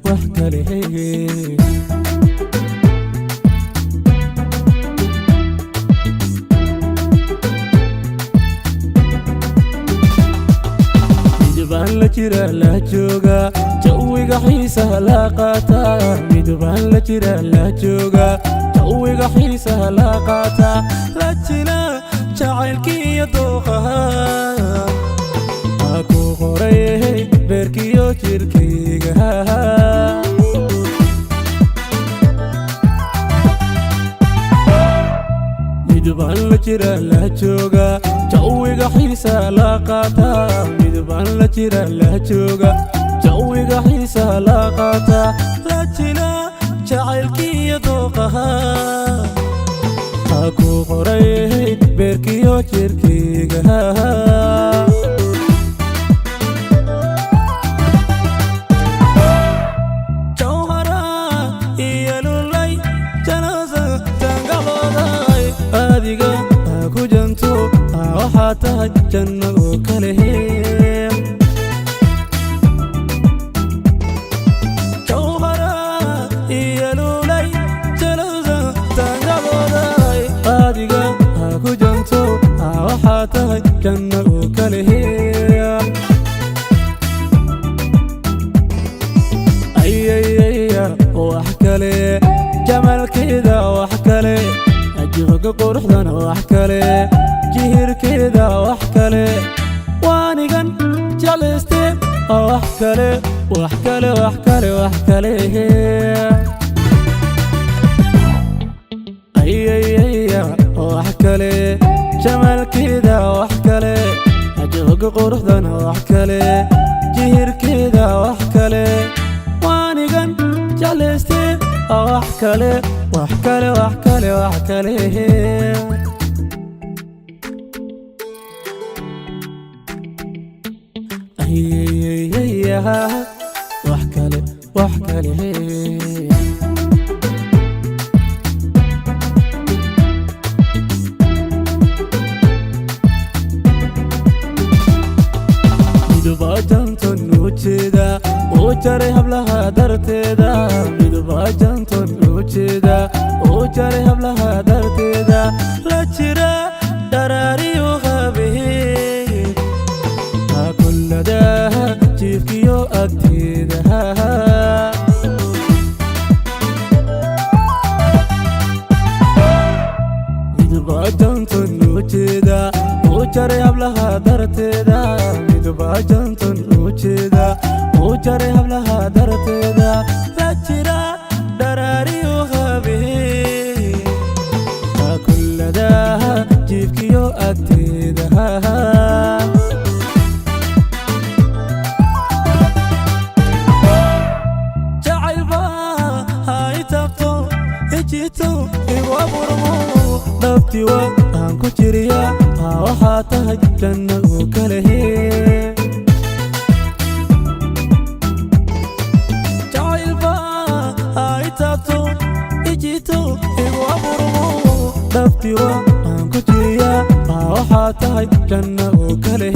وحكالي midbaan la jira la jooga jawiga xiisaha la qaata midbaan la jira la jooga jawiga xiisaha la qaata la jila jacaylkiiyo dooqaha aku qoray beerkiyo jirkayga midbaan la jira la jooga jawiga xiisaha la qaata midbaan la jira la jooga jawiga xiisaha la qaata la jila jacaylkiiyo dooqaha aku qoray beerkiyo jirkayga adiga ku janto waxa tahay janno oo kale jawhara iyo lulay jalawza tangaboday adiga ku janto waxa tahay janno oo kale wax kale jamalkeeda wax kale جهك قرحنا وحكالي جهر كذا وحكالي وانيغان جالستي وحكالي وحكالي وحكالي وحكالي وحكالي جمال كذا وحكالي جهك قرحنا وحكالي جهر كذا وحكالي وانيغان جالستي وحكالي وحكالي وحكالي وحكالي وحكالي وحكالي midbaajanto nuujeeda oo jaray hablaha darteeda midbaajanto nuujeeda oo jaray hablaha darteeda la jira daraariyo habeen kullada jiifkiyo agteeda midbaajanto nuujeeda oo jaray hablaha darteeda midbaajanto nuujeeda oo jaray hablaha darteeda la jira daraariyo habeen kullada jiifkiyo agteeda jacaylba hay tabto ejito igu aburmo dhabtiwa aan ku jiriya waxaa tahay janno oo kale jacaylba hay tabto ejito igu aburmo dhabtiwa aan ku jiriya waxaa tahay janno oo kale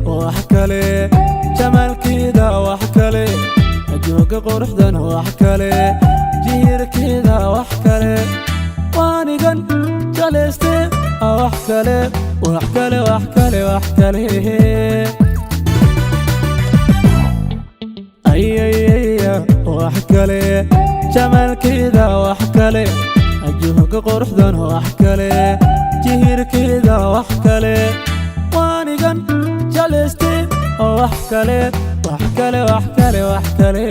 wax kale jamalkeeda wax kale jooga quruxdana wax kale jihirkeeda wax kale waanigan jaleste wax kale wax kale wax kale wax kale wax kale jamalkeeda wax kale jooga quruxdana wax kale jihirkeeda wax kale waanigan jaleste wax kale wax kale wax kale wax kale